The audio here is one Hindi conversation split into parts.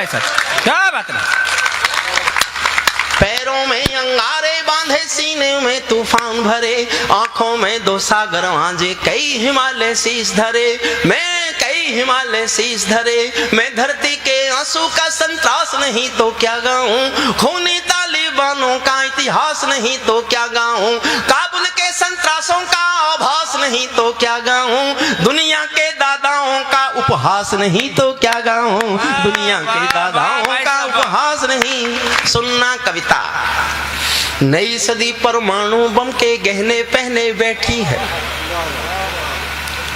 सच, क्या बात है। पैरों में अंगारे बांधे, सीने में तूफान भरे, आंखों में दो सागर आंजे, कई हिमालय शीश धरे, मैं कई हिमालय शीश धरे, मैं धरती के आंसू का संतरास नहीं तो क्या गाऊं, खूनी तालिबानों का इतिहास नहीं तो क्या गाऊं, काबुल के संतरासों का आभास नहीं तो क्या गाऊं, दुनिया के दादाओं का उपहास नहीं तो क्या गाऊं, दुनिया के दादाओं का उपहास नहीं। सुनना कविता। नई सदी परमाणु बम के गहने पहने बैठी है।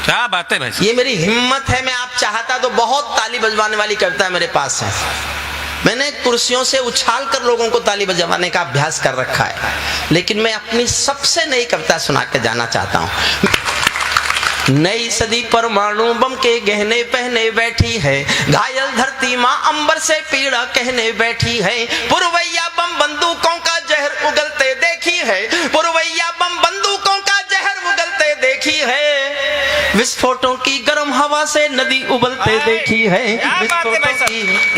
क्या बात है भाई। ये मेरी हिम्मत है, मैं आप चाहता तो बहुत ताली बजवाने वाली कविता मेरे पास है। मैंने कुर्सियों से उछाल कर लोगों को ताली बजवाने का अभ्यास कर रखा है, लेकिन मैं अपनी सबसे नई कविता सुना के जाना चाहता हूँ। नई सदी परमाणु बम के गहने पहने बैठी है, घायल धरती माँ अंबर से पीड़ा कहने बैठी है, पुरवैया बम बंदूकों का जहर उगलते देखी है, पुरवैया बम बंदूकों का जहर उगलते देखी है, विस्फोटों की गर्म हवा से नदी उबलते देखी है, विस्फोटों की।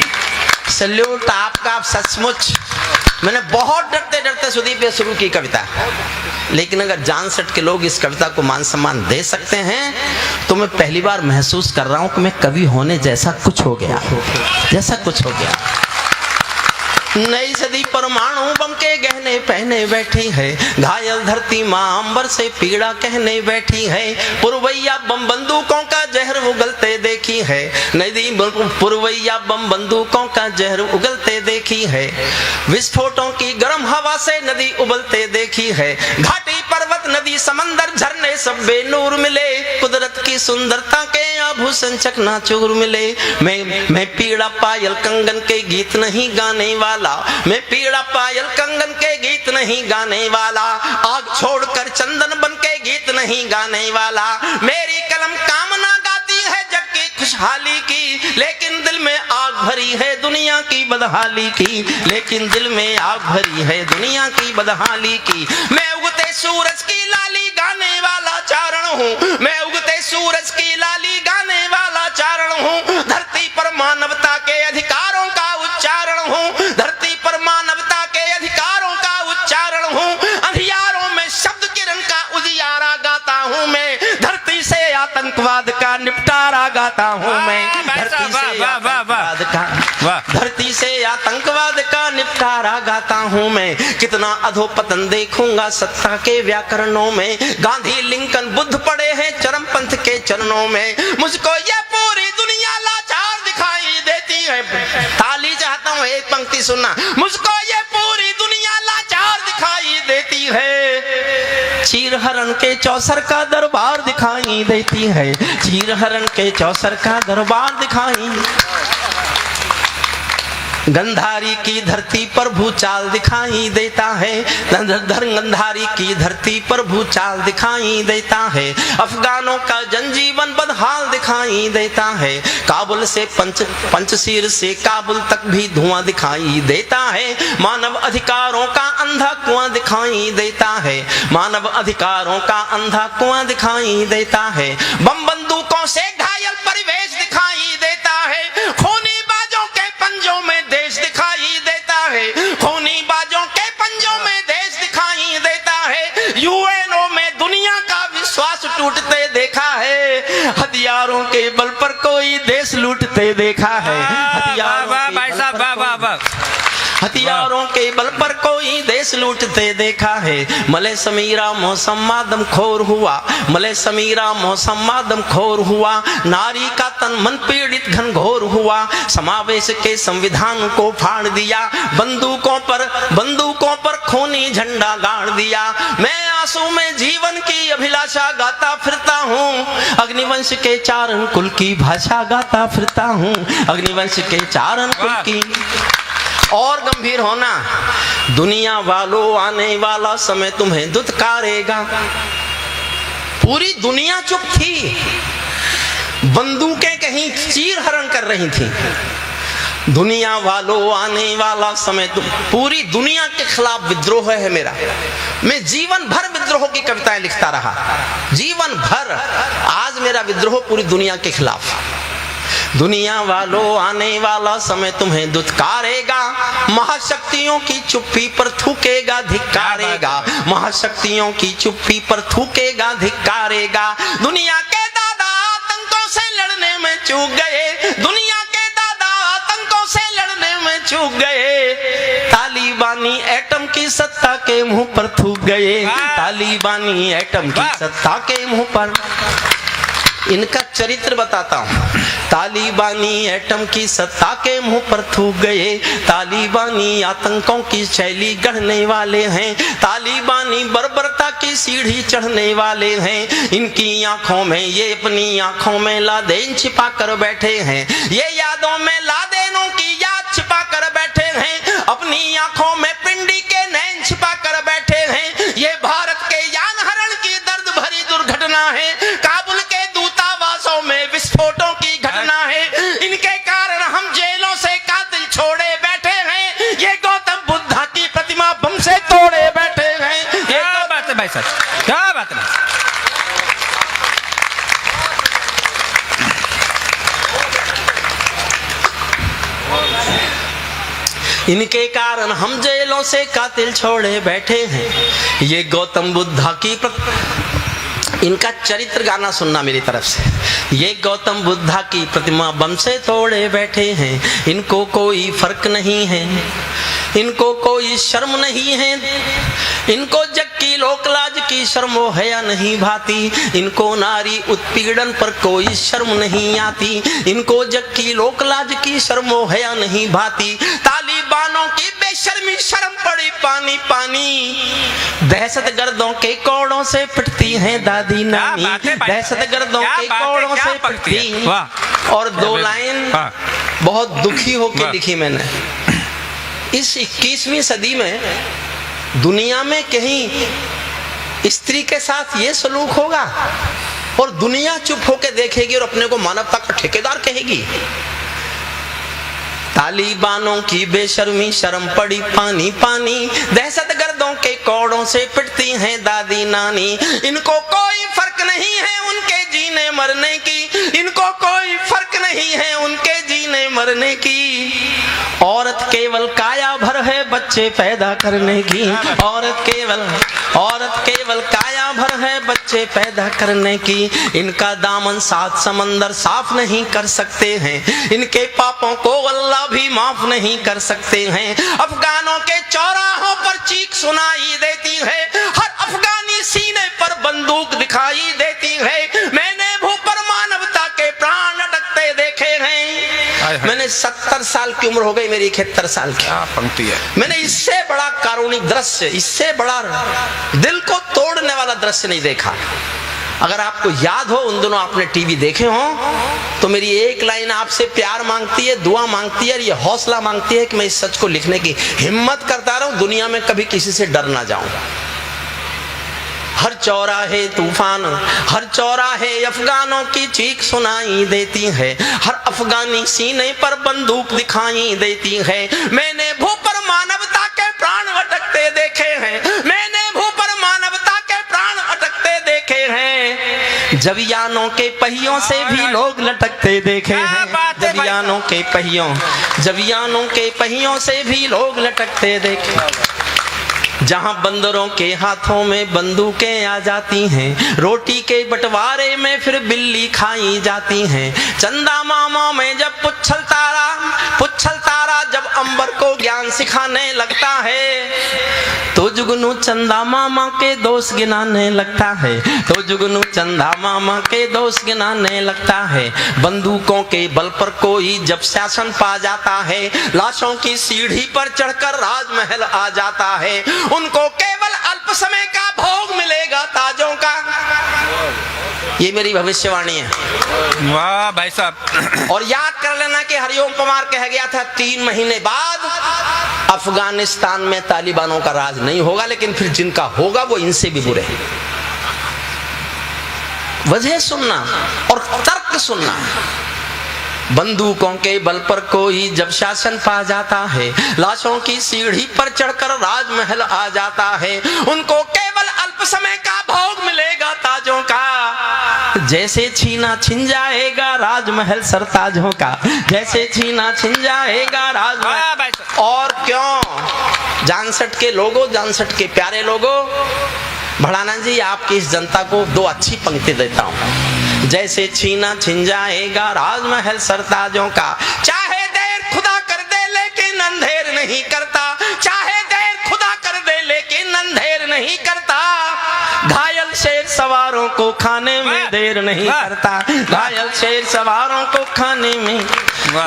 सल्यूट आपका, सचमुच मैंने बहुत डरते डरते सुदीप पे शुरू की कविता, लेकिन अगर जान सट के लोग इस कविता को मान सम्मान दे सकते हैं तो मैं पहली बार महसूस कर रहा हूं कि मैं कवि होने जैसा कुछ हो गया, जैसा कुछ हो गया। नई सदी परमाणु बम के गहने पहने बैठी है, घायल धरती माँ अंबर से पीड़ा कहने बैठी है, पुरवैया बम बंदूकों का जहर उगलते देखी है, नदी पुरवैया बम बंदूकों का जहर उगलते देखी है, विस्फोटों की गर्म हवा से नदी उबलते देखी है, घाटी पर्वत नदी समंदर झरने सब बेनूर मिले, कुदरत की सुंदरता के आभूषण चकनाचूर मिले, मैं पीड़ा पायल कंगन के गीत नहीं गाने वाला, मैं पीड़ा पायल कंगन के गीत नहीं गाने वाला, आग छोड़कर चंदन बन के गीत नहीं गाने वाला, मेरी कलम कामना गाती है जग की खुशहाली की, लेकिन दिल में आग भरी है दुनिया की बदहाली की, लेकिन दिल में आग भरी है दुनिया की बदहाली की। मैं उगते सूरज की लाली गाने वाला चारण हूँ, मैं उगते सूरज की लाली गाने वाला चारण हूँ, धरती पर मानवता के अधिकारों का उच्चारण हूँ, धरती पर मानवता के अधिकारों का उच्चारण हूँ, अंधियारों में शब्द किरण का उजियारा गाता हूँ मैं, धरती से आतंकवाद का निपटारा गाता हूँ मैं, धरती से आतंकवाद का निपटारा गाता हूँ मैं, कितना अधोपतन देखूंगा सत्ता के व्याकरणों में, गांधी लिंकन बुद्ध पड़े हैं चरमपंथ के चरणों में, मुझको ये पूरी दुनिया लाचार दिखाई देती है। ताली चाहता हूँ, एक पंक्ति सुनना, मुझको ये पूरी दुनिया लाचार दिखाई देती है, चीर हरण के चौसर का दरबार दिखाई देती है, चीर हरण के चौसर का दरबार दिखाई, गंधारी की धरती पर भूचाल दिखाई देता है, गंधारी की धरती पर भूचाल दिखाई देता है, अफगानों का जनजीवन बदहाल दिखाई देता है, काबुल से पंचशीर से काबुल तक भी धुआं दिखाई देता है, मानव अधिकारों का अंधा कुआं दिखाई देता है, मानव अधिकारों का अंधा कुआं दिखाई देता है, बम बंदूकों से घायल परिवेश दिखाई देता है, खूनी बाजों के पंजों में देश दिखाई देता है, खूनी बाजों के पंजों में देश दिखाई देता है, यूएनओ में दुनिया का विश्वास टूटते देखा है, हथियारों के बल पर कोई देश लूटते देखा है, हथियारों के बल पर कोई देश लूटते देखा है, मले समीरा मौसम मादम खोर हुआ, मले समीरा मौसम मादम खोर हुआ, नारी का तन मन पीड़ित घनघोर हुआ, समावेश के संविधान को फाड़ दिया, बंदूकों पर खूनी झंडा गाड़ दिया, मैं आंसू में जीवन की अभिलाषा गाता फिरता हूँ, अग्निवंश के चारण कुल की भाषा गाता फिरता हूँ, अग्निवंश के चारण कुल की। और गंभीर होना, दुनिया वालों आने वाला समय तुम्हें दुत्कारेगा। पूरी दुनिया चुप थी, बंदूकें कहीं चीर हरण कर रही थी, दुनिया वालों आने वाला समय तुम, पूरी दुनिया के खिलाफ विद्रोह है मेरा, मैं जीवन भर विद्रोह की कविताएं लिखता रहा, जीवन भर। आज मेरा विद्रोह पूरी दुनिया के खिलाफ। दुनिया वालों आने वाला समय तुम्हें दुत्कारेगा, महाशक्तियों की चुप्पी पर थूकेगा धिक्कारेगा, महाशक्तियों की चुप्पी पर थूकेगा धिक्कारेगा। दुनिया के दादा आतंकों से लड़ने में चूक गए, दुनिया के दादा आतंकों से लड़ने में चूक गए, तालिबानी एटम की सत्ता के मुंह पर थूक गए, तालिबानी एटम की सत्ता के मुंह पर। इनका चरित्र बताता हूँ। तालिबानी एटम की सत्ता के मुंह पर थूक गए, तालिबानी आतंकों की शैली गढ़ने वाले हैं, तालिबानी बर्बरता की सीढ़ी चढ़ने वाले हैं। इनकी आंखों में, ये अपनी आंखों में लादेन छिपा कर बैठे हैं, ये यादों में लादेनों की याद छिपा कर बैठे हैं, अपनी आंखों में पिंडी के नैन छिपा कर बैठे हैं। ये भारत के यान हरण की दर्द भरी दुर्घटना है, काबुल के दूतावासों में विस्फोटों की घटना है। इनके कारण हम जेलों से कातिल छोड़े बैठे हैं, ये गौतम बुद्धा की प्रतिमा बम से तोड़े बैठे हैं। क्या बात है भाई साहब, क्या बात है। इनके कारण हम जेलों से कातिल छोड़े बैठे हैं, ये गौतम बुद्धा की इनका चरित्र गाना सुनना मेरी तरफ से। ये गौतम बुद्धा की प्रतिमा बम से तोड़े बैठे हैं, इनको कोई फर्क नहीं है, इनको कोई शर्म नहीं है, इनको जग की लोकलाज की शर्म हया नहीं भाती, इनको नारी उत्पीड़न पर कोई शर्म नहीं आती, इनको जग की लोकलाज की शर्म हया नहीं भाती। तालिबानों की बेशर्मी शर्म पड़ी पानी पानी, दहशतगर्दों के कोड़ों से पिटती हैं दादी नानी, दहशतगर्दों के कोड़ों से पिटती। और दो लाइन बहुत दुखी होकर लिखी मैंने। इस 21वीं सदी में दुनिया में कहीं स्त्री के साथ ये सलूक होगा और दुनिया चुप होकर देखेगी और अपने को मानवता का ठेकेदार कहेगी। तालिबानों की बेशर्मी शर्म पड़ी पानी पानी, दहशतगर्दों के कोड़ों से पिटती हैं दादी नानी, इनको कोई फर्क नहीं है उनके जीने मरने की, इनको कोई फर्क नहीं है उनके जीने मरने की। औरत केवल काया भर है बच्चे पैदा करने की, औरत केवल काया भर है बच्चे पैदा करने की। इनका दामन 7 समंदर साफ नहीं कर सकते हैं, इनके पापों को अल्लाह भी माफ नहीं कर सकते हैं। अफगानों के चौराहों पर चीख सुनाई देती है, हर अफगानी सीने पर बंदूक दिखाई देती है। मैंने भू पर मानवता के प्राण अटकते देखे हैं। मैंने 70 साल की उम्र हो गई मेरी, 71 साल की। पंक्ति है। मैंने इससे बड़ा कारुणिक दृश्य, इससे बड़ा दिल को तोड़ने वाला दृश्य नहीं देखा। अगर आपको याद हो, उन दिनों आपने टीवी देखे हो, तो मेरी एक लाइन आपसे प्यार मांगती है, दुआ मांगती है और ये हौसला मांगती है कि मैं इस सच को लिखने की हिम्मत करता रहूं, दुनिया में कभी किसी से डर ना जाऊं। हर चौराहे तूफान, हर चौराहे अफगानों की चीख सुनाई देती है, हर अफगानी सीने पर बंदूक दिखाई देती है। मैंने भू पर मानवता के प्राण अटकते देखे हैं, मैंने भू पर मानवता के प्राण अटकते देखे हैं। जवियानों के पहियों से भी लोग लटकते देखे हैं, जवियानों के पहियों से भी लोग लटकते देखे। जहां बंदरों के हाथों में बंदूकें आ जाती हैं, रोटी के बंटवारे में फिर बिल्ली खाई जाती हैं। चंदा मामा में जब पुच्छल तारा जब अंबर को ज्ञान सिखाने लगता है, तो जुगनू चंदा मामा के दोस्त गिनाने लगता है, तो जुगनू चंदा मामा के दोस्त गिनाने लगता है। बंदूकों के बल पर कोई जब शासन पा जाता है, लाशों की सीढ़ी पर चढ़कर राजमहल आ जाता है, उनको केवल अल्प समय का भोग मिलेगा ताजों का। ये मेरी भविष्यवाणी है। वाह भाई साहब। और याद कर लेना कि हरिओम पवार कह गया था 3 महीने बाद अफगानिस्तान में तालिबानों का राज नहीं होगा, लेकिन फिर जिनका होगा वो इनसे भी बुरे हैं। वजह सुनना और तर्क सुनना। बंदूकों के बल पर कोई जब शासन पा जाता है, लाशों की सीढ़ी पर चढ़कर राजमहल आ जाता है, उनको केवल अल्प समय का भोग मिलेगा ताजों का। जैसे छीना छिन जाएगा राजमहल सरताजों का, जैसे छीना छिन जाएगा राजमहल। वाह भाई साहब। और क्यों जानसठ के लोगों, जानसठ के प्यारे लोगों, भड़ाना जी आपकी इस जनता को दो अच्छी पंक्ति देता हूं। जैसे छीना छिन जाएगा राजमहल सरताजों का, चाहे देर खुदा कर दे लेकिन अंधेर नहीं करता, चाहे देर खुदा कर दे लेकिन अंधेर नहीं करता। घायल शेर सवारों को खाने में देर नहीं करता, घायल शेर सवारों को खाने में,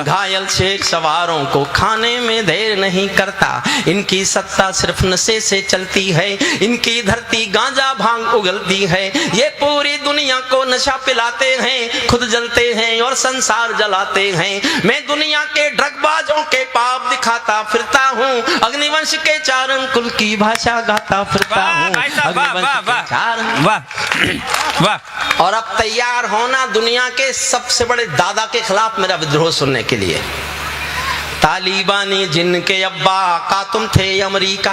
घायल शेर सवारों को खाने में देर नहीं करता। इनकी सत्ता सिर्फ नशे से चलती है, इनकी धरती गांजा भांग उगलती है। ये पूरी दुनिया को नशा पिलाते हैं, खुद जलते हैं और संसार जलाते हैं। मैं दुनिया के ड्रगबाजों के पाप दिखाता फिरता हूँ, अग्निवंश के चार कुल की भाषा गाता फिरता हूँ, अग्निवंश के चार। वाह वाह। और अब तैयार होना दुनिया के सबसे बड़े दादा के खिलाफ मेरा विद्रोह सुनने के लिए। तालिबानी जिनके अब्बा का तुम थे अमेरिका,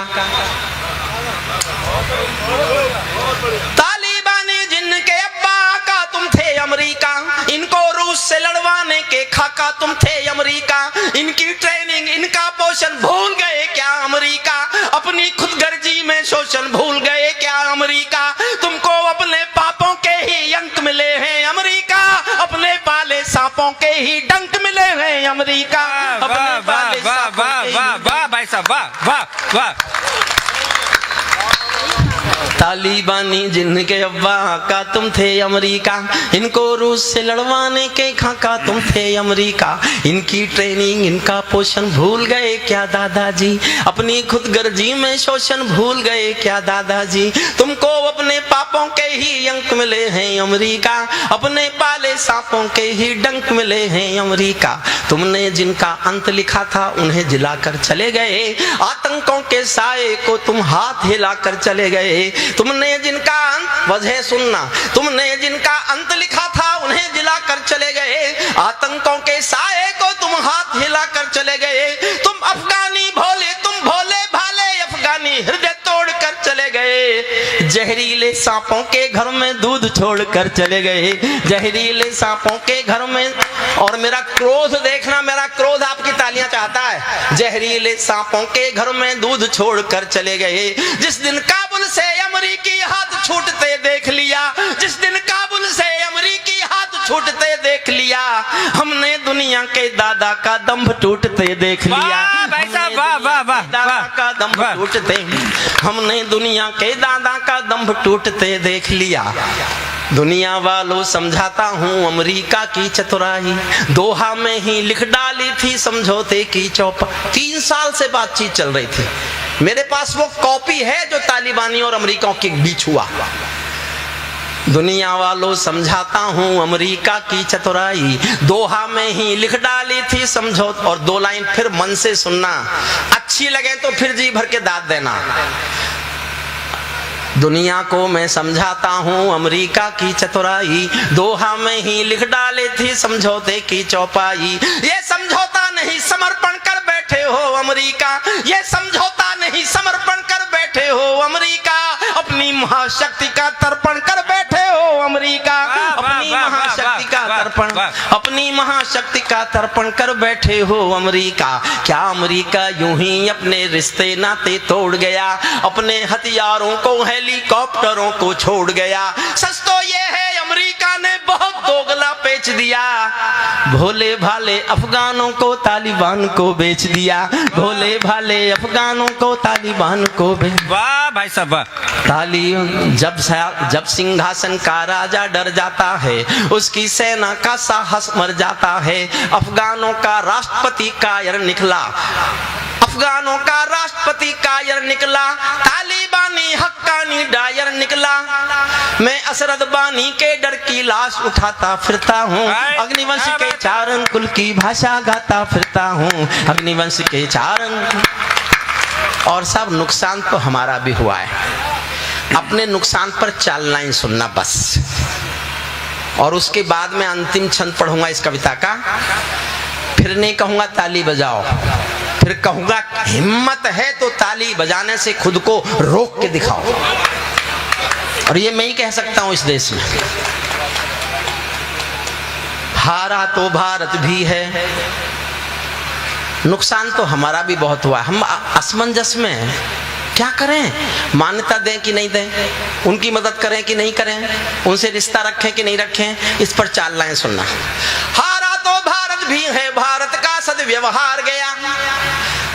तालिबानी जिनके अब्बा का तुम थे अमेरिका, इनको रूस से लड़वाने के खाका तुम थे अमेरिका। इनकी ट्रेनिंग इनका पोषण भूल गए क्या अमेरिका, अपनी खुदगर्जी में शोषण भूल गए क्या अमेरिका। तुमको अपने पापों के ही अंक मिले हैं अमेरिका, अपने पाले सांपों के ही डंक मिले हैं अमेरिका। वाह वाह वाह वाह वाह वाह भाई साहब, वाह वाह वाह। तालिबानी जिनके अब्बा का तुम थे अमेरिका, इनको रूस से लड़वाने के खाका तुम थे अमेरिका। इनकी ट्रेनिंग इनका पोषण भूल गए क्या दादाजी, अपनी खुदगर्जी में शोषण भूल गए क्या दादाजी। तुमको अपने पापों के ही अंक मिले हैं अमेरिका, अपने पाले सांपों के ही डंक मिले हैं अमेरिका। तुमने जिनका अंत लिखा था उन्हें जिलाकर चले गए, आतंकों के साए को तुम हाथ हिलाकर चले गए। तुमने जिनका अंत, वजह सुनना, तुमने जिनका अंत लिखा था उन्हें जिलाकर चले गए, आतंकों के साए को तुम हाथ हिलाकर चले गए। तुम अफगानी भोले, तुम भोले भाले अफगानी हृदय तोड़कर चले गए। जहरीले सांपों के घर में दूध छोड़कर चले गए, जहरीले सांपों के घर में। और मेरा क्रोध देखना, मेरा क्रोध आपकी तालियां चाहता है। जहरीले सांपों के घर में दूध छोड़कर चले गए। जिस दिन काबुल से अमेरिकी हाथ छूटते देख लिया, जिस दिन काबुल से अमेरिकी हाथ छूटते देख लिया, हमने दुनिया के दादा का दंभ टूटते देख लिया। भाई साहब वाह वाह वाह। दादा का दंभ टूटते, हमने दुनिया के दादा का दंभ टूटते देख लिया। दुनिया वालों समझाता हूँ अमेरिका की चतुराई, दोहा में ही लिख डाली थी समझौते की चौपा। 3 साल से बातचीत चल रही थी, मेरे पास वो कॉपी है जो तालिबानी और अमेरिका के बीच हुआ। दुनिया वालों समझाता हूँ अमेरिका की चतुराई, दोहा में ही लिख डाली थी समझौता। और 2 लाइन फिर मन से सुनना, अच्छी लगे तो फिर जी भर के दाद देना। दुनिया को मैं समझाता हूँ अमेरिका की चतुराई, दोहा में ही लिख डाली थी समझौते की चौपाई। ये समझौता नहीं समर्पण कर बैठे हो अमेरिका, ये समझौता नहीं समर्पण कर बैठे हो अमेरिका। अपनी महाशक्ति का तर्पण कर बैठे हो अमेरिका, अपनी महाशक्ति का तर्पण, अपनी महाशक्ति का तर्पण कर बैठे हो अमेरिका। क्या अमेरिका यूं ही अपने रिश्ते नाते तोड़ गया, अपने हथियारों को हेलीकॉप्टरों को छोड़ गया। सच तो ये है अमेरिका ने बहुत दोगला बेच दिया, भोले भाले अफगानों को तालिबान को बेच दिया, भोले भाले अफगानों को तालिबान को बेच। वाह भाई साहब वाह। जब सिंहासन का राजा डर जाता है, उसकी सेना का साहस मर जाता है। अफगानों का राष्ट्रपति कायर निकला, अफगानों का राष्ट्रपति कायर निकला, तालिबानी हक्कानी डायर निकला। मैं असरद बानी के डर की लाश उठाता फिरता हूँ, अग्निवंश के चारण कुल की भाषा गाता फिरता हूँ, अग्निवंश के चारण। और सब नुकसान तो हमारा भी हुआ है, अपने नुकसान पर चालना ही सुनना बस। और उसके बाद में अंतिम छंद पढ़ूंगा इस कविता का, फिर नहीं कहूंगा ताली बजाओ, फिर कहूंगा हिम्मत है तो ताली बजाने से खुद को रोक के दिखाओ। और ये मैं ही कह सकता हूं इस देश में। हारा तो भारत भी है, नुकसान तो हमारा भी बहुत हुआ। हम असमंजस में हैं, क्या करें? मान्यता दें कि नहीं दें, उनकी मदद करें कि नहीं करें, उनसे रिश्ता रखें कि नहीं रखें, इस पर 4 लाइन सुनना। हारा तो भारत भी है, भारत का सद्व्यवहार गया।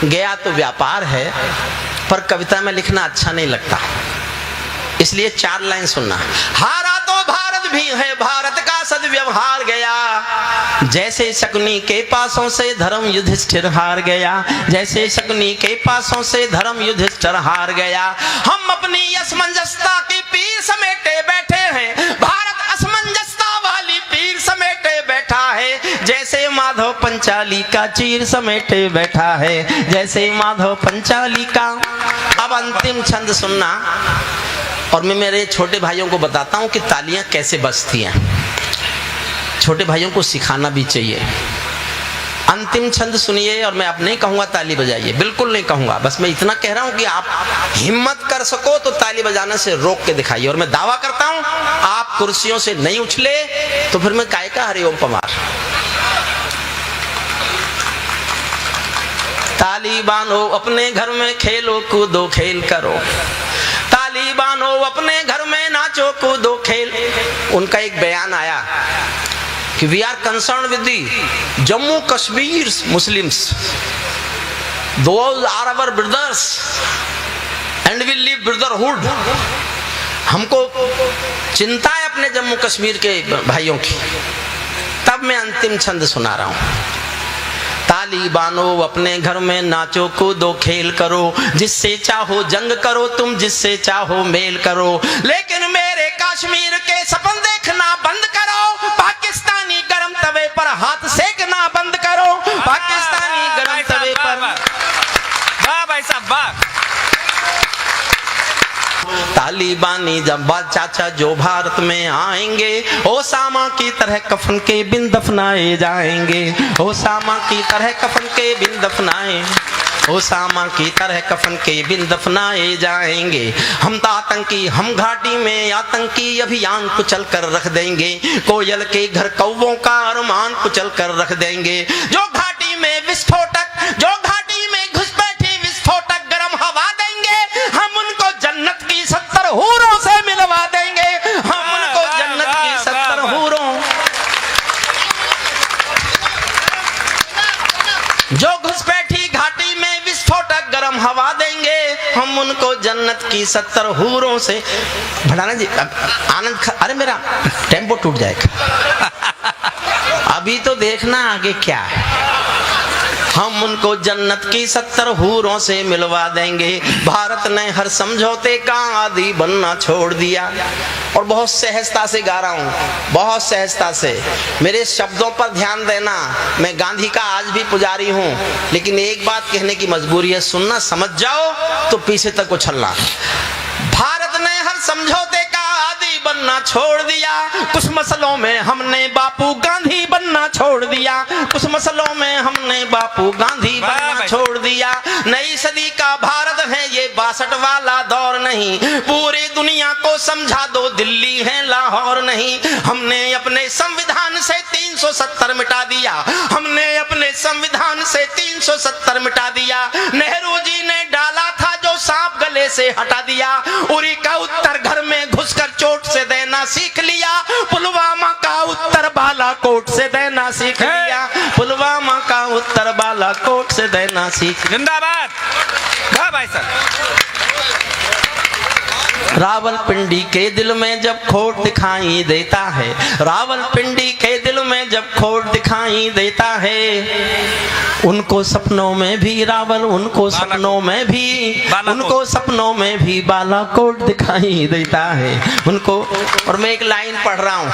गया तो व्यापार है, पर कविता में लिखना अच्छा नहीं लगता, इसलिए 4 लाइन सुनना। हारा तो भारत भी है, भारत का सद्व्यवहार गया। जैसे शकुनी के पासों से धर्म युधिष्ठिर हार गया, जैसे शकुनी के पासों से धर्म युधिष्ठिर हार गया। हम अपनी असमंजसता की पीर समेटे बैठे हैं, भारत असमंजसता वाली पीर समेटे बैठा है। जैसे माधव पंचाली का चीर समेटे बैठा है, जैसे माधव पंचाली का। अब अंतिम छंद सुनना, और मैं मेरे छोटे भाइयों को बताता हूं कि तालियां कैसे बजती हैं। छोटे भाइयों को सिखाना भी चाहिए। अंतिम छंद सुनिए, और मैं अब नहीं कहूंगा ताली बजाइए, बिल्कुल नहीं कहूंगा, बस मैं इतना कह रहा हूं कि आप हिम्मत कर सको तो ताली बजाने से रोक के दिखाइए। और मैं दावा करता हूं आप कुर्सियों से नहीं उछले तो फिर मैं काय का हरिओम पमार। ताली बांधो अपने घर में, खेलो कूदो खेल करो। ताली बांधो अपने घर में, नाचो कूदो खेल। उनका एक बयान आया कि we are concern with the Jammu Kashmir Muslims, those are our brothers and will live brotherhood. हमको चिंता है अपने जम्मू कश्मीर के भाइयों की। तब मैं अंतिम छंद सुना रहा हूं। ताली बानो अपने घर में, नाचो कूदो खेल करो। जिससे चाहो जंग करो तुम, जिससे चाहो मेल करो। लेकिन मेरे कश्मीर के सपन देखना बंद करो। पाकिस्तानी गरम तवे पर हाथ सेकना बंद करो। पाकिस्तानी गरम तवे पर। वाह भाई साहब वाह। तालिबानी जब चाचा जो भारत में आएंगे, ओसामा की तरह कफन के बिन दफनाए जाएंगे। ओसामा की तरह कफन के बिन दफनाए, ओसामा की तरह कफन के बिन दफनाए जाएंगे। हम तो आतंकी, हम घाटी में आतंकी अभियान कुचल कर रख देंगे। कोयल के घर कौवों का अरमान कुचल कर रख देंगे। जो घाटी में विस्फोटक, जो घाटी में घुसपैठी विस्फोटक गरम हवा देंगे, हम उनको जन्नत की 70 हूरों से मिलवा देंगे। हम उनको जन्नत की 70 हूरों। जो घुसपैठी घाटी में विस्फोटक गरम हवा देंगे, हम उनको जन्नत की 70 हूरों से। भड़ाना जी आनंद अरे मेरा टेम्पो टूट जाएगा। अभी तो देखना आगे क्या है। हम उनको जन्नत की 70 हूरों से मिलवा देंगे। भारत ने हर समझौते का आदी बनना छोड़ दिया। और बहुत सहजता से गा रहा हूँ, बहुत सहजता से। मेरे शब्दों पर ध्यान देना। मैं गांधी का आज भी पुजारी हूँ, लेकिन एक बात कहने की मजबूरी है, सुनना समझ जाओ तो पीछे तक उछलना। भारत ने हर समझौते का आदी बनना छोड़ दिया। कुछ मसलों में हमने बापू गांधी बनना छोड़ दिया। कुछ मसलों में हमने बापू गांधी बनना छोड़ दिया। नई सदी का भारत है ये 62 वाला दौर नहीं। पूरी दुनिया को समझा दो दिल्ली है लाहौर नहीं। हमने अपने संविधान से 370 मिटा दिया। हमने अपने संविधान से 370 मिटा दिया। नेहरू जी ने डाला था जो सांप गले से हटा दिया। उरी का उत्तर घर में घुसकर चोट से देना सीख लिया। पुलवामा का उत्तर बालाकोट से देना सीख लिया। पुलवामा का उत्तर बालाकोट से देना सीख। जिंदाबाद। वाह भाई साहब। रावलपिंडी के दिल में जब खोट दिखाई देता है, रावलपिंडी के दिल में जब खोट दिखाई देता है, उनको सपनों में भी रावल, उनको सपनों में भी, उनको सपनों में भी बालाकोट दिखाई देता है उनको। और मैं एक लाइन पढ़ रहा हूँ।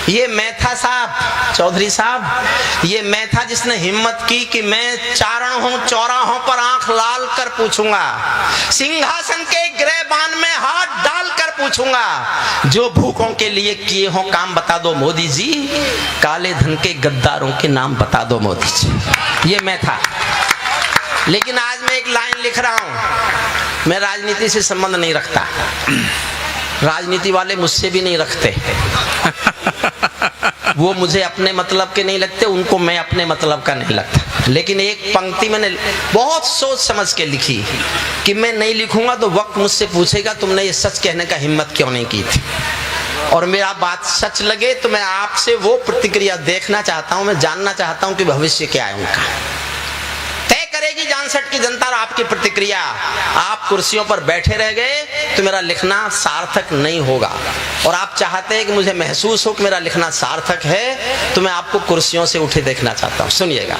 ये मैं था साहब, चौधरी साहब, ये मैं था जिसने हिम्मत की कि मैं चारण हूँ, चौराहों पर आंख लाल कर पूछूंगा। सिंहासन के गिरहबान में हाथ डालकर पूछूंगा। जो भूखों के लिए किए हो काम बता दो मोदी जी। काले धन के गद्दारों के नाम बता दो मोदी जी। ये मैं था। लेकिन आज मैं एक लाइन लिख रहा हूं। मैं राजनीति से संबंध नहीं रखता, राजनीति वाले मुझसे भी नहीं रखते। वो मुझे अपने मतलब के नहीं लगते, उनको मैं अपने मतलब का नहीं लगता। लेकिन एक पंक्ति मैंने बहुत सोच समझ के लिखी कि मैं नहीं लिखूंगा तो वक्त मुझसे पूछेगा तुमने ये सच कहने का हिम्मत क्यों नहीं की थी। और मेरा बात सच लगे तो मैं आपसे वो प्रतिक्रिया देखना चाहता हूं, मैं जानना चाहता हूं कि भविष्य क्या है उनका। तय करेगी जानसठ की जनता और आपकी प्रतिक्रिया। आप कुर्सियों पर बैठे रह गए तो मेरा लिखना सार्थक नहीं होगा, और आप चाहते हैं कि मुझे महसूस हो कि मेरा लिखना सार्थक है, तो मैं आपको कुर्सियों से उठे देखना चाहता हूं। सुनिएगा।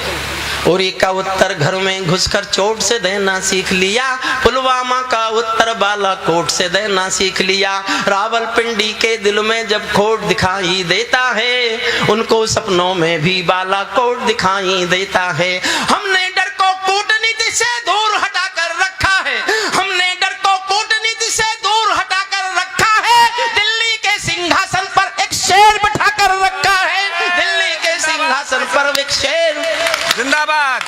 उरी का उत्तर घर में घुसकर चोट से देना सीख लिया, पुलवामा का उत्तर बालाकोट से देना सीख लिया, रावलपिंडी के दिल में जब खोट दिखाई देता है, उनको सपनों में भी बालाकोट दिखाई देता है। हमने डर को कूटनीति से दूर हटाकर रखा है, हमने डर को कूटनीति से दूर हटाकर रखा है, दिल्ली के सिंहासन पर एक शेर बिठाकर रखा है, दिल्ली के सिंहासन पर एक शेर। जिंदाबाद।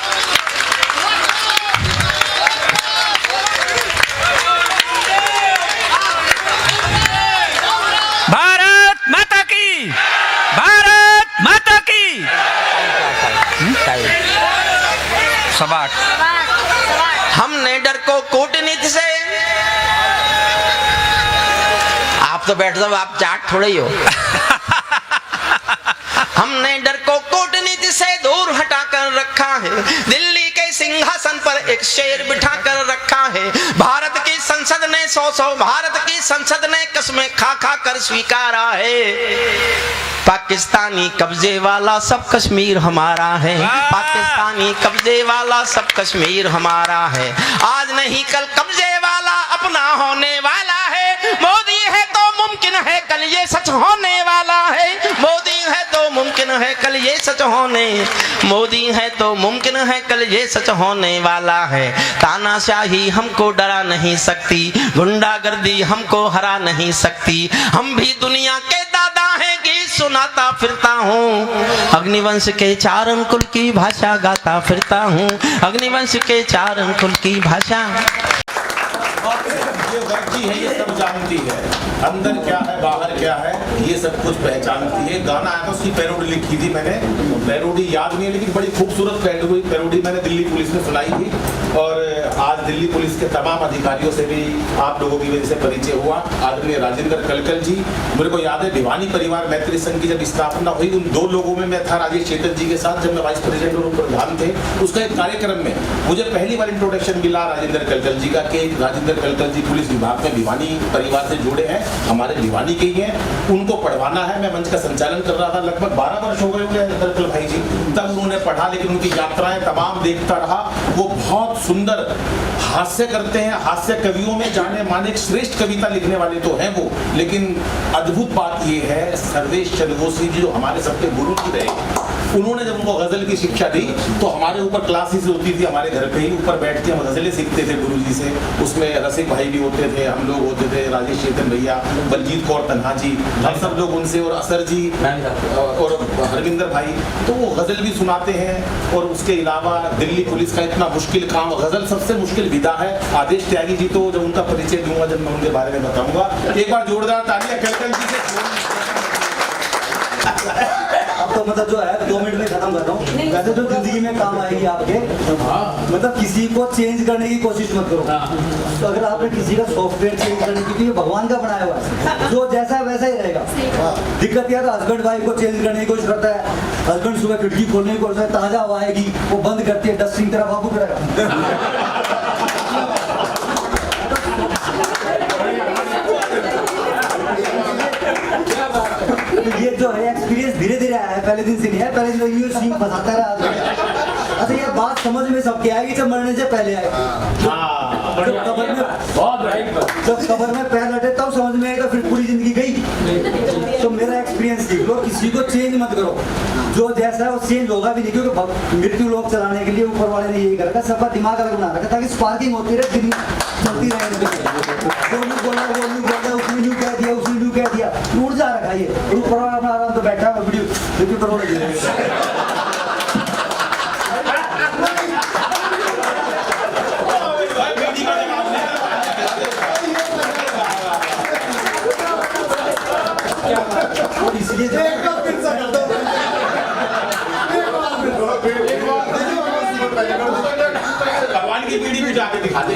भारत माता की, भारत माता की। सबाट। हमने डर को कूटनीति से, आप तो बैठ जाओ, आप जाट थोड़े ही हो। हमने डर को कूटनीति से दूर हटाकर रखा है, दिल्ली के सिंहासन पर एक शेर बिठाकर रखा है। भारत की संसद ने भारत की संसद ने कसमें खा खा कर स्वीकारा है, पाकिस्तानी कब्जे वाला सब कश्मीर हमारा है, पाकिस्तानी कब्जे वाला सब कश्मीर हमारा है। आज नहीं कल कब्जे वाला अपना होने वाला है, मोदी है तो मुमकिन है कल ये सच होने वाला है, मोदी है तो मुमकिन है कल ये सच होने, मोदी है तो मुमकिन है कल ये सच होने वाला है। तानाशाही हमको डरा नहीं सकती, गुंडागर्दी हमको हरा नहीं सकती, हम भी दुनिया के दादा हैं, गीत सुनाता फिरता हूँ, अग्निवंश के चार अंकुल की भाषा गाता फिरता हूँ, अग्निवंश के चार अंकुल की भाषा। ये वर्दी है, ये सब जानती है, अंदर क्या है बाहर क्या है ये सब कुछ पहचानती है। गाना आया था, उसकी पैरोडी लिखी थी मैंने, पैरोडी याद नहीं है लेकिन बड़ी खूबसूरत पैरोडी मैंने दिल्ली पुलिस में सुनाई थी। और आज दिल्ली पुलिस के तमाम अधिकारियों से भी आप लोगों की वजह से परिचय हुआ। आदरणीय राजेंद्र कलकल जी, मेरे को याद है भिवानी परिवार मैत्री संघ की जब स्थापना हुई, उन दो लोगों में मैं था, राजेश चेतन जी के साथ, जब मैं वाइस प्रेसिडेंट और प्रधान थे। उसका एक कार्यक्रम में मुझे पहली बार इंट्रोडक्शन मिला राजेंद्र कलकल जी का, कि राजेंद्र कलकल जी पुलिस विभाग में भिवानी परिवार से जुड़े हैं, हमारे भिवानी के ही हैं, उनको पढ़वाना है। मैं मंच का संचालन कर रहा था, लगभग 12 वर्ष हो गए होंगे कलकल भाई जी, तब उन्होंने पढ़ा, लेकिन उनकी यात्राएं तमाम देखता रहा। वो बहुत सुंदर हास्य करते हैं, हास्य कवियों में जाने माने श्रेष्ठ कविता लिखने वाले तो हैं वो, लेकिन अद्भुत बात ये है सर्वेश चंद्रबोसी जी जो हमारे सबके गुरु जी रहे, उन्होंने जब उनको गजल की शिक्षा दी तो हमारे ऊपर क्लासेस होती थी, हमारे घर पे ही ऊपर बैठ के हम गजलें सीखते थे गुरु जी से। उसमें रसिक भाई भी होते थे, हम लोग होते थे, राजेश चेतन भैया, बलजीत कौर तन्हा जी, हम सब लोग उनसे, और असर जी और हरविंदर भाई, तो वो गजल भी सुनाते हैं। और उसके अलावा दिल्ली पुलिस का इतना मुश्किल काम, गजल सबसे मुश्किल विधा है। आदेश त्यागी जी तो जब उनका परिचय दूंगा, जब मैं उनके बारे में बताऊंगा। एक बार जोरदार तालियां कलकल जी से। अब तो मतलब जो है 2 मिनट में खत्म कर रहा हूँ। वैसे जो जिंदगी में काम आएगी आपके, मतलब किसी को चेंज करने की कोशिश मत करो। तो अगर आपने किसी का सॉफ्टवेयर चेंज करने की, ये भगवान का बनाया हुआ है, जो जैसा है वैसा ही रहेगा। दिक्कत यह है हस्बैंड वाइफ को चेंज करने की कोशिश करता है, हस्बैंड सुबह खिड़की खोलने की कोशिश करता है, ताजा हवा आएगी, वो बंद करती है, डस्टिंग तरह बाबू करेगा। ये जो है एक्सपीरियंस धीरे धीरे आया है, पहले दिन से नहीं है। पहले दिन ये सीन बताता रहा। अच्छा, ये बात समझ में सबके आएगी जब मरने से पहले आएगी। जब कब्र में पैर लटे तब समझ में आएगा, फिर पूरी जिंदगी गई। तो मेरा एक्सपीरियंस देख लो, किसी को चेंज मत करो, जो जैसा है वो चेंज होगा भी नहीं, क्योंकि मृत्यु लोग चलाने के लिए ऊपर वाले ने यही करा, सबका दिमाग अलग बना रखा ताकि स्पार्किंग होती रहे, दिन चलती रहे। उसने यूँ कह दिया, उसने यूँ कह दिया, ऊर्जा रखा ये ऊपर अपना आराम तो बैठा है वीडियो पर। इसलिए भगवान की बीड़ी बुझा के दिखा दे।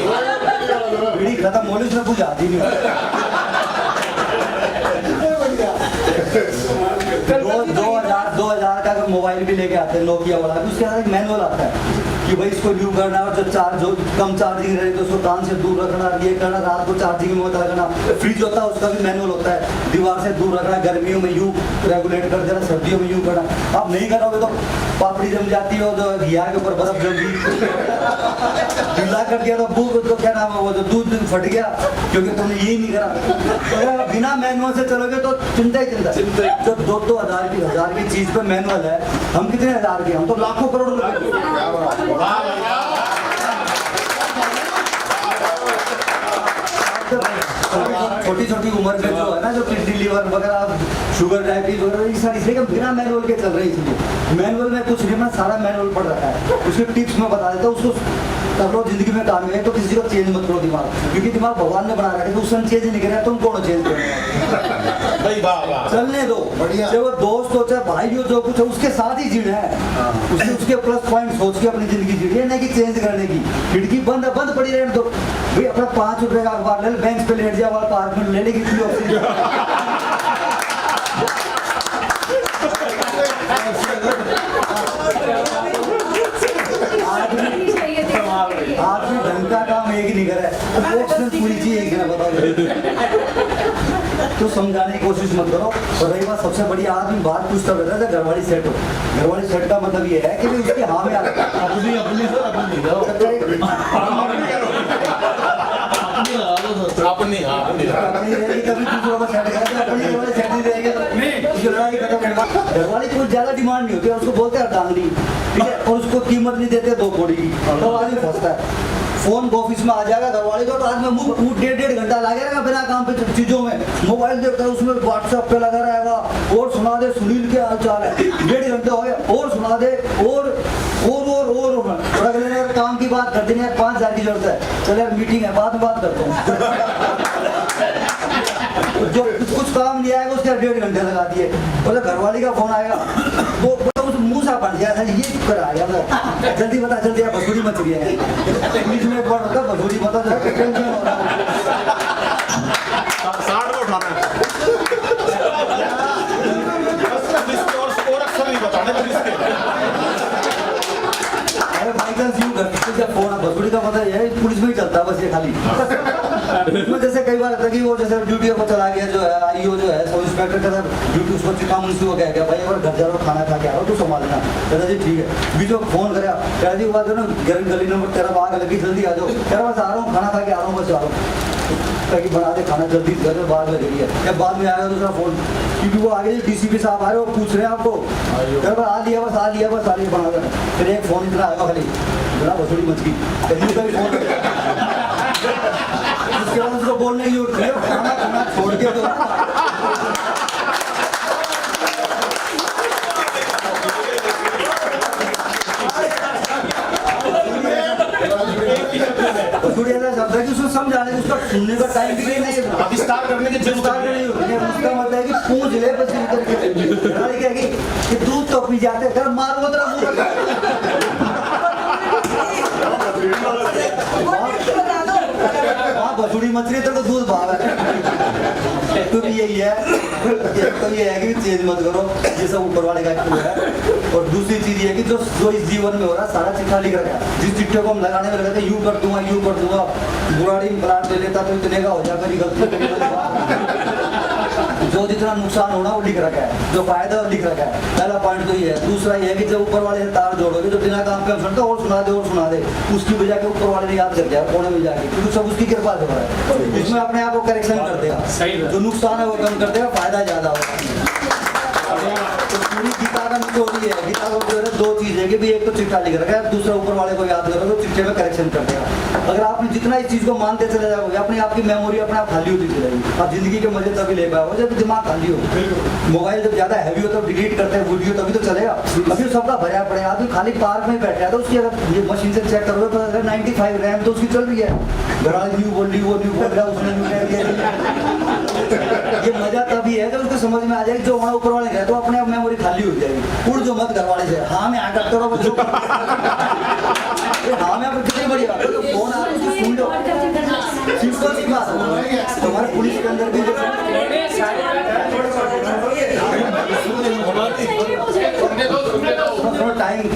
बीड़ी खत्म होने से कुछ आती नहीं। 2000 का मोबाइल भी लेके आते हैं नोकिया वाला, उसके अंदर एक मैनुअल आता है कि भाई इसको न्यू करना है, और जो कम चार्जिंग रहे तो उसको कान से दूर रखना, ये करना, रात को चार्जिंग में रखना। फ्रिज होता है उसका भी मैनुअल होता है, दीवार से दूर रखना, गर्मियों में यूँ रेगुलेट कर देना, सर्दियों में यूँ करना। आप नहीं करोगे तो पापड़ी जम जाती है, जो घिया के ऊपर बर्फ जम गई, ढीला कर दिया तो क्या नाम है वो जो दूध फट गया, क्योंकि तुमने यही नहीं करा। अगर बिना मैनुअल से चलोगे तो चिंता ही चिंता। जो 2-2 हजार की चीज पे मैनुअल है, हम कितने हजार के, हम तो लाखों करोड़ों रुपए। छोटी छोटी उम्र में जो है ना, जो किडनी लीवर वगैरह, शुगर डायबिटीज वगैरह, ये सारी इसलिए बिना मैनुअल के चल रही है। इसलिए मैनुअल में कुछ नहीं, सारा मैनुअल पड़ रखा है, उसके टिप्स में बता देता हूँ, उसको कर लो जिंदगी में काम है। तो किसी को चेंज मत करो दिमाग, क्योंकि दिमाग भगवान ने बना रखा है, तो उसने चेंज नहीं करा, तुम कौन चेंज करोगे? चलने दो, चाहे वो दोस्त हो चाहे भाई हो, जो कुछ है उसके साथ ही जीना है, उसके प्लस पॉइंट सोच के अपनी जिंदगी जीनी है, नहीं कि चेंज करने की। खिड़की बंद पड़ी रहने दो भाई, अपना 5 रुपए का अखबार ले, बेंच पे लेट जाओ, पार्क में लेने की आदमी ढंग का काम एक नहीं करे, पूरी चीज एक ना बताओ। तो समझाने की कोशिश मत करो। और रही बात सबसे बड़ी, आदमी बात पूछता रहता है घरवाली सेट हो। घरवाली सेट का मतलब ये है कि उसकी हाँ में अपनी घरवाली कुछ ज्यादा डिमांड नहीं होती है, उसको बोलते हैं डांगरी, ठीक है, और उसको कीमत नहीं देते 2 कौड़ी की, तो आदमी फंसता है। फोन ऑफिस में आ जाएगा घरवाली को, तो आदमी मुंह 1.5 घंटा लगे रहेगा बिना काम पे चीजों में, मोबाइल देखता है, उसमें व्हाट्सएप पे लगा रहेगा, और सुना दे सुनील के हाल चाल है, 1.5 घंटे हो गए, और सुना दे, और अगले यार काम की बात करते नहीं, 5,000 की जरूरत है, चल यार मीटिंग है, बाद में बात करता हूँ। जो कुछ काम नहीं आएगा उसके 1.5 घंटे लगा दिए, बोले घरवाली का फोन आएगा, वो मुंह सा बन गया, ये कर आ गया, जल्दी बता, जल्दी आप बसूरी मच गया है, इंग्लिश में एक वर्ड होता है बसूरी, बता टेंशन हो रहा है, 60 को उठाना है, और अक्सर नहीं बताने पुलिस के। अरे भाई का यूं करते जब फोन बसूरी का मतलब है पुलिस में ही चलता है बस, ये खाली इसमें जैसे कई बार कि वो जैसे ड्यूटी को चला गया, जो है आईओ जो है सब इंस्पेक्टर का ड्यूटी, उसको काम उसी को कह गया भाई अगर घर जा रहा हो खाना खा के आ रहा हो तो संभालना, कहता जी ठीक है। बीच में फोन करा, कह जी बात है ना गली नंबर 13 आग लगी, जल्दी आ जाओ, कह रहा बस आ रहा हूँ, खाना खा के आ रहा हूँ, बस आ रहा हूँ, ताकि बना दे खाना जल्दी, घर में बाहर लग रही है। या बाद में आएगा दूसरा फोन, क्योंकि वो आगे डीसीपी साहब आ रहे हो, पूछ रहे हैं आपको, कह बस आ लिया बना दे। फिर एक फोन इतना आएगा खाली, बड़ा बसूरी मच गई, कहीं का भी फोन, उसके बाद उसको बोलने की जरूरत है, खाना छोड़ के तो शब्द है कि उसको समझाने, उसका सुनने का टाइम भी नहीं है, विस्तार करने की जरूरत नहीं। उसका मतलब है कि पूछ ले बस कहेगी कि दूध तो पी जाते हैं, मारो तेरा बसूड़ी मछली तो दूध भाव है, तो यही है, तो ये है कि चेंज मत करो, ये सब ऊपर वाले का है। और दूसरी चीज ये है कि जो इस जीवन में हो रहा है सारा चिट्ठा लिख रखा है, जिस चिट्ठे को हम लगाने में लगाते यूं कर दूंगा, बुराड़ी प्लाट ले लेता तो इतने का हो जाएगा, गलती जो जितना नुकसान होना वो लिख रखा है, जो फायदा वो लिख रखा है। पहला पॉइंट तो ये है। दूसरा ये है कि जब ऊपर वाले से तार जोड़ोगे जो बिना काम पे सुनता और सुना दे, उसकी वजह के ऊपर वाले ने याद कर दिया कोने में जाके, क्योंकि सब उसकी कृपा से हो रहा है, इसमें अपने आप को करेक्शन कर देगा, जो नुकसान है वो कम कर देगा, फायदा ज्यादा होगा। तो पूरी गीता का निचोड़ ये है, गीता को जो है 2 चीज है कि भी एक तो चिट्ठा लिख रखा है, दूसरा ऊपर वाले को याद करोगे तो चिट्ठे में करेक्शन कर देगा। अगर आपने जितना इस चीज को मानते चले जाओगे अपने आप की मेमोरी अपने आप खाली होती चलेगी, आप जिंदगी के मजे तभी ले पाओगे जब दिमाग खाली हो। मोबाइल जब ज्यादा हैवी हो तो डिलीट करते हैं वीडियो, तभी तो चलेगा। अभी सबका भरा पड़े, आदमी खाली पार्क में बैठा है तो उसकी अगर ये मशीन से चेक करोगे तो अगर 95 रैम तो उसकी चल रही है, घराल न्यू बोल रही, वो न्यू बोल रहा, उसने न्यू कह दिया। ये मजा तभी है जब उसको समझ में आ जाए जो वहाँ ऊपर वाले है तो अपने आप मेमोरी खाली हो जाएगी। उड़ जो मत घर वाले से, हाँ मैं आ करते रहो बच्चों हाँ मैं आपको कितनी बड़ी बात है, तो फोन आ रहा है सुन लो, सिंपल सी बात है। हमारे पुलिस के अंदर भी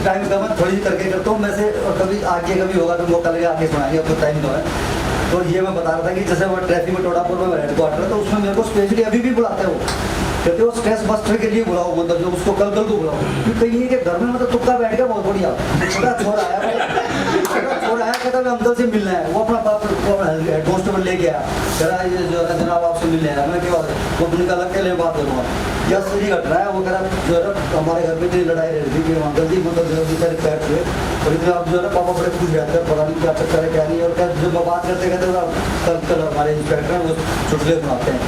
टाइम का मैं थोड़ी करके करता हूँ मैं से, और कभी आगे कभी होगा तो मौका लगे आगे सुनाएंगे, अब तो टाइम तो है। तो ये मैं बता रहा था कि जैसे वो ट्रैफिक में टोडापुर में हेडक्वार्टर है, तो उसमें मेरे को स्पेशली अभी भी बुलाते हो, कहते हो स्ट्रेस बस्टर के लिए बुलाओ, मतलब जो उसको कल को बुलाओ, क्योंकि कहीं है कि घर में मतलब तुक्का बैठ गया बहुत बढ़िया, छोटा छोरा आया कहता है अंकल से मिलना है, वो अपना हेड कांस्टेबल लेके आया, कह रहा है जो है जनाब आपसे मिलने आया, मैं क्या वो अपने का लग के लिए बात करूँगा, यह सही घट रहा है। वो कह रहा जो है हमारे घर में इतनी लड़ाई रहती थी कि अंकल जी मतलब जो बेचारे पैर हुए, और इतने आप जो है पापा बड़े खुश रहते हैं, पता नहीं क्या चक्कर है क्या नहीं, और क्या जब बात करते कहते कल हमारे इंस्पेक्टर हैं वो चुटकुले सुनाते हैं,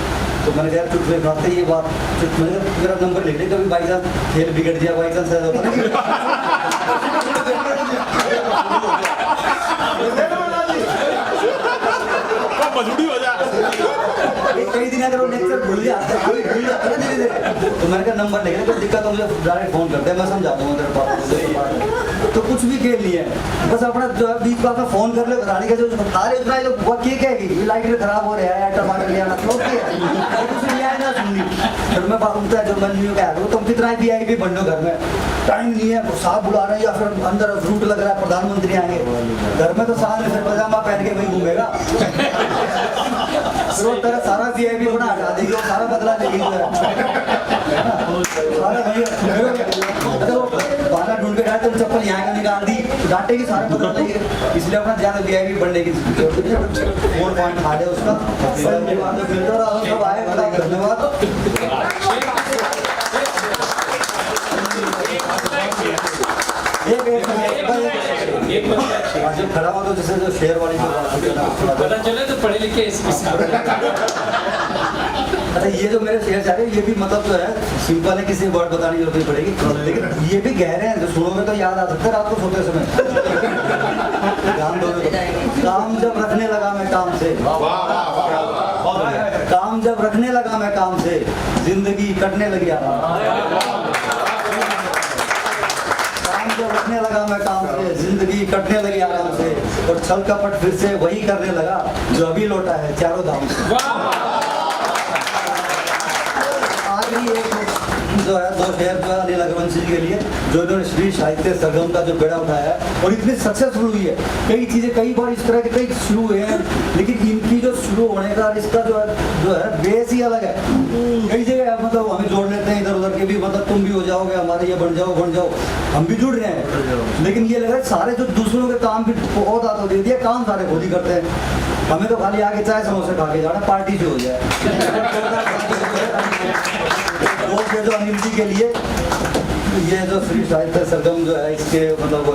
तो मैंने कहा चुटकुले सुनाते ये बात, मैंने कहा मेरा नंबर लिख ले, कभी बाई चांस खेल बिगड़ दिया, बाई चांस ऐसा होता कई दिन अगर वो लेक्चर भूल जाते हैं धीरे धीरे, तो मैंने कहा नंबर लिख ले, कोई दिक्कत तो मुझे डायरेक्ट फोन करते हैं, मैं समझा दूंगा तेरे पास। तो कुछ भी खेल नहीं है, बस अपना जो है बीच बात में फोन कर ले, बताने का जो सारे उतना जो वो क्या कहेगी लाइट खराब हो रहा है, टमाटर लिया कुछ लिया है ना सुननी, फिर मैं बात जो मन का है तुम कितना VIP बनो घर में, टाइम नहीं है, साहब बुला रहे हैं या फिर अंदर रूट लग रहा है, प्रधानमंत्री आएंगे, घर में तो साहब फिर पजामा पहन के वही घूमेगा, फिर वो तेरा सारा VIP बना हटा देगी, वो सारा बदला देगी, बाला ढूंढ के डाले तो चप्पल यहाँ का निकाल दी, डांटेगी सारा बदला देगी, इसलिए अपना ज्यादा VIP बनने की 4 पॉइंट खा दे उसका, सब आए, धन्यवाद। जब खड़ा हुआ तो जैसे जो शेयर वाली जो बात पता चले तो पढ़े लिखे अच्छा ये जो मेरे शेयर जा रहे हैं ये भी मतलब जो है सिंपल है, किसी वर्ड बताने की जरूरत नहीं पड़ेगी, लेकिन ये भी गहरे हैं, जो सुनोगे तो याद आ सकता है रात को सोते समय। काम जब रखने लगा मैं काम से, काम जब रखने लगा मैं काम से, जिंदगी कटने लगी जब रखने लगा मैं काम से, जिंदगी कटने लगी आराम से, और छल कपट फिर से वही करने लगा जो अभी लौटा है चारों धाम से। आखिरी एक जो है 2 शेर जो है अनिल रघुवंशी जी के लिए, जो इन्होंने श्री साहित्य संगम का जो बेड़ा उठाया है और इतनी सक्सेसफुल हुई है, कई चीजें कई बार इस तरह के कई शुरू हुए हैं, लेकिन इनकी जो शुरू होने का इसका जो है बेस ही अलग है। कई जगह मतलब हमें जोड़ लेते हैं इधर उधर के भी, मतलब तुम भी हो जाओगे हमारे, ये बन जाओ, हम भी जुड़ रहे हैं, लेकिन ये लग रहा है सारे जो दूसरों के काम भी बहुत आधा दे दिया, काम सारे खुद ही करते हैं, हमें तो खाली आगे चाय समोसे खा के जाना, पार्टी जो हो जाए। जो अनिल जी के लिए ये जो श्री साहित्य सरगम जो है, इसके मतलब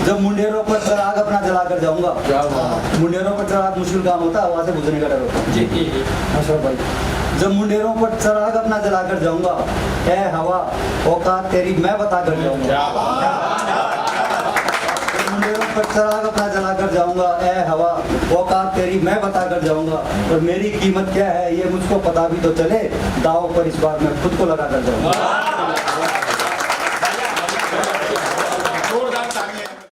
जब मुंडेरों पर चराग अपना जलाकर जाऊंगा, मुंडेरों पर चराग मुश्किल काम होता है, वहां से गुजरने का डर होता है। अशरफ भाई, जब मुंडेरों पर चराग अपना जलाकर जाऊंगा, ए हवा औकात तेरी मैं बता कर जाऊंगा, मुंडेरों पर चराग अपना जलाकर जाऊंगा, ए हवा औकात तेरी मैं बता कर जाऊंगा, और मेरी कीमत क्या है ये मुझको पता भी तो चले, दाव पर इस बार मैं खुद को लगा कर जाऊंगा।